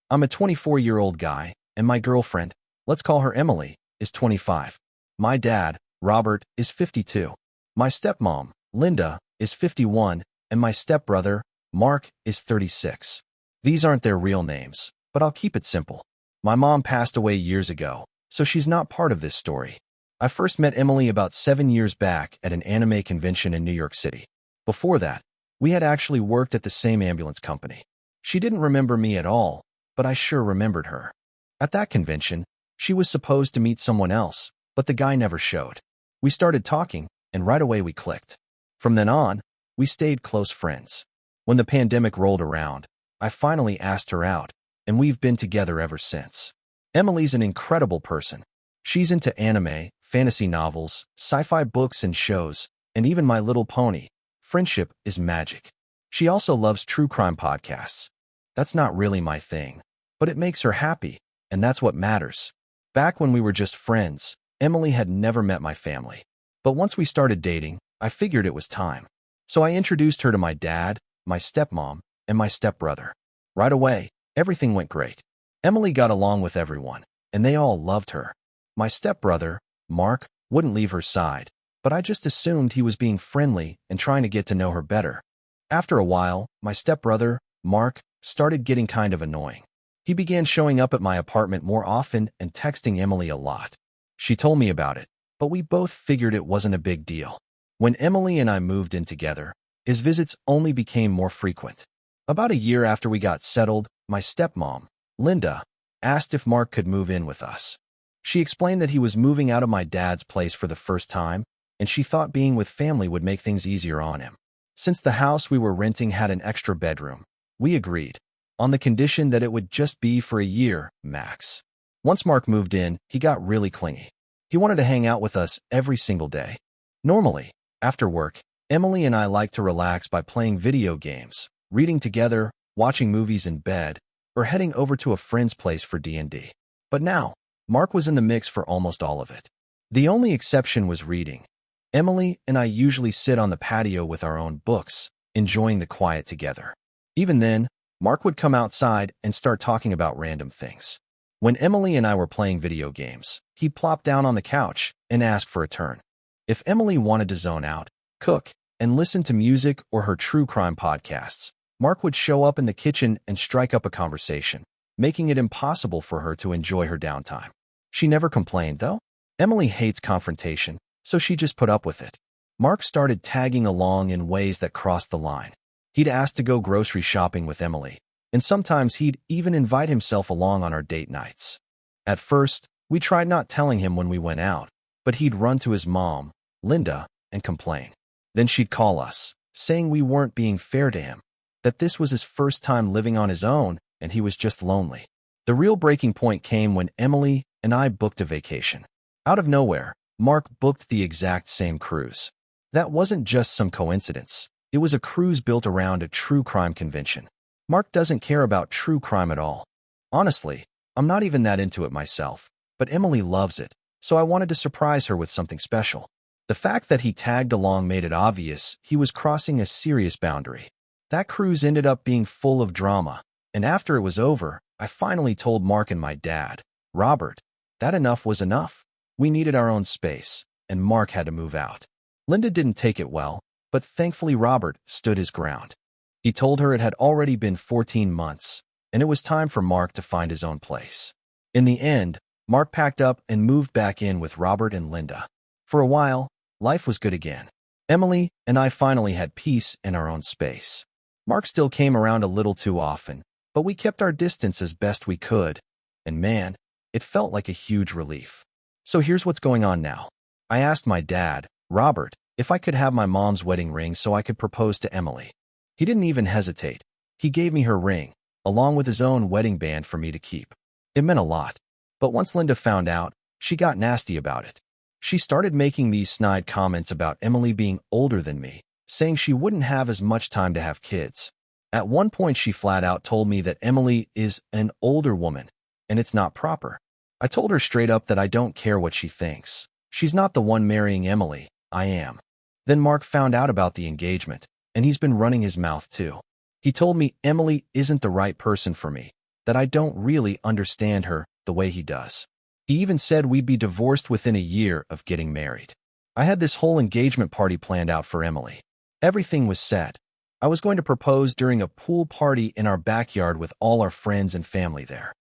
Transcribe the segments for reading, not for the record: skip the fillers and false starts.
I'm a 24-year-old guy, and my girlfriend, let's call her Emily, is 25. My dad, Robert, is 52. My stepmom, Linda, is 51, and my stepbrother, Mark, is 36. These aren't their real names, but I'll keep it simple. My mom passed away years ago, so she's not part of this story. I first met Emily about 7 years back at an anime convention in New York City. Before that, we had actually worked at the same ambulance company. She didn't remember me at all, but I sure remembered her. At that convention, she was supposed to meet someone else, but the guy never showed. We started talking, and right away we clicked. From then on, we stayed close friends. When the pandemic rolled around, I finally asked her out, and we've been together ever since. Emily's an incredible person. She's into anime, fantasy novels, sci-fi books and shows, and even My Little Pony. Friendship is magic. She also loves true crime podcasts. That's not really my thing, but it makes her happy, and that's what matters. Back when we were just friends, Emily had never met my family. But once we started dating, I figured it was time. So I introduced her to my dad, my stepmom, and my stepbrother. Right away, everything went great. Emily got along with everyone, and they all loved her. My stepbrother, Mark, wouldn't leave her side, but I just assumed he was being friendly and trying to get to know her better. After a while, my stepbrother, Mark, started getting kind of annoying. He began showing up at my apartment more often and texting Emily a lot. She told me about it, but we both figured it wasn't a big deal. When Emily and I moved in together, his visits only became more frequent. About a year after we got settled, my stepmom, Linda, asked if Mark could move in with us. She explained that he was moving out of my dad's place for the first time, and she thought being with family would make things easier on him. Since the house we were renting had an extra bedroom, we agreed, on the condition that it would just be for a year, max. Once Mark moved in, he got really clingy. He wanted to hang out with us every single day. Normally, after work, Emily and I like to relax by playing video games, reading together, watching movies in bed, or heading over to a friend's place for D&D. But now, Mark was in the mix for almost all of it. The only exception was reading. Emily and I usually sit on the patio with our own books, enjoying the quiet together. Even then, Mark would come outside and start talking about random things. When Emily and I were playing video games, he'd plop down on the couch and ask for a turn. If Emily wanted to zone out, cook, and listen to music or her true crime podcasts, Mark would show up in the kitchen and strike up a conversation, making it impossible for her to enjoy her downtime. She never complained, though. Emily hates confrontation, so she just put up with it. Mark started tagging along in ways that crossed the line. He'd ask to go grocery shopping with Emily, and sometimes he'd even invite himself along on our date nights. At first, we tried not telling him when we went out, but he'd run to his mom, Linda, and complain. Then she'd call us, saying we weren't being fair to him, that this was his first time living on his own and he was just lonely. The real breaking point came when Emily and I booked a vacation. Out of nowhere, Mark booked the exact same cruise. That wasn't just some coincidence. It was a cruise built around a true crime convention. Mark doesn't care about true crime at all. Honestly, I'm not even that into it myself, but Emily loves it, so I wanted to surprise her with something special. The fact that he tagged along made it obvious he was crossing a serious boundary. That cruise ended up being full of drama, and after it was over, I finally told Mark and my dad, Robert, that enough was enough. We needed our own space, and Mark had to move out. Linda didn't take it well, but thankfully Robert stood his ground. He told her it had already been 14 months, and it was time for Mark to find his own place. In the end, Mark packed up and moved back in with Robert and Linda. For a while, life was good again. Emily and I finally had peace in our own space. Mark still came around a little too often, but we kept our distance as best we could, and man, it felt like a huge relief. So here's what's going on now. I asked my dad, Robert, if I could have my mom's wedding ring so I could propose to Emily. He didn't even hesitate. He gave me her ring, along with his own wedding band for me to keep. It meant a lot. But once Linda found out, she got nasty about it. She started making these snide comments about Emily being older than me, saying she wouldn't have as much time to have kids. At one point, she flat out told me that Emily is an older woman, and it's not proper. I told her straight up that I don't care what she thinks. She's not the one marrying Emily, I am. Then Mark found out about the engagement, and he's been running his mouth too. He told me Emily isn't the right person for me, that I don't really understand her the way he does. He even said we'd be divorced within a year of getting married. I had this whole engagement party planned out for Emily. Everything was set. I was going to propose during a pool party in our backyard with all our friends and family there.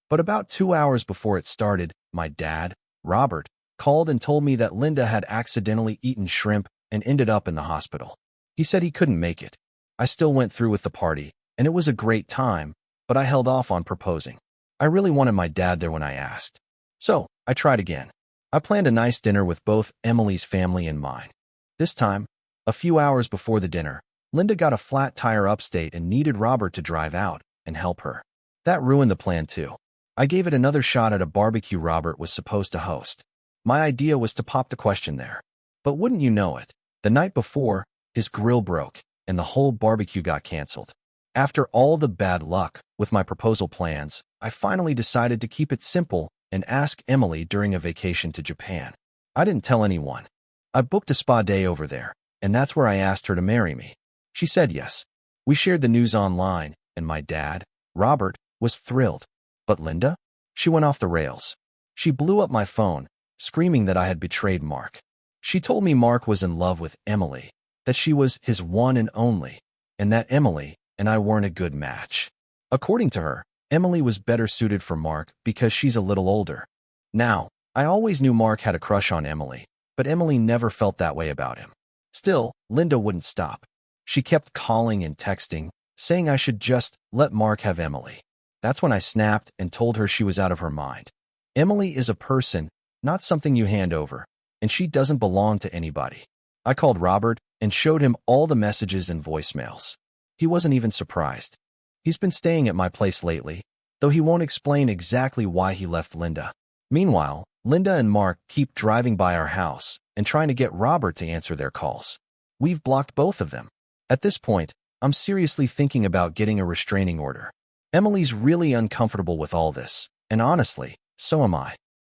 But about 2 hours before it started, my dad, Robert, called and told me that Linda had accidentally eaten shrimp and ended up in the hospital. He said he couldn't make it. I still went through with the party, and it was a great time, but I held off on proposing. I really wanted my dad there when I asked. So, I tried again. I planned a nice dinner with both Emily's family and mine. This time, a few hours before the dinner, Linda got a flat tire upstate and needed Robert to drive out and help her. That ruined the plan too. I gave it another shot at a barbecue Robert was supposed to host. My idea was to pop the question there. But wouldn't you know it, the night before, his grill broke, and the whole barbecue got canceled. After all the bad luck with my proposal plans, I finally decided to keep it simple and ask Emily during a vacation to Japan. I didn't tell anyone. I booked a spa day over there, and that's where I asked her to marry me. She said yes. We shared the news online, and my dad, Robert, was thrilled. But Linda? She went off the rails. She blew up my phone, screaming that I had betrayed Mark. She told me Mark was in love with Emily, that she was his one and only, and that Emily and I weren't a good match. According to her, Emily was better suited for Mark because she's a little older. Now, I always knew Mark had a crush on Emily, but Emily never felt that way about him. Still, Linda wouldn't stop. She kept calling and texting, saying I should just let Mark have Emily. That's when I snapped and told her she was out of her mind. Emily is a person, not something you hand over, and she doesn't belong to anybody. I called Robert and showed him all the messages and voicemails. He wasn't even surprised. He's been staying at my place lately, though he won't explain exactly why he left Linda. Meanwhile, Linda and Mark keep driving by our house and trying to get Robert to answer their calls. We've blocked both of them. At this point, I'm seriously thinking about getting a restraining order. Emily's really uncomfortable with all this, and honestly, so am I.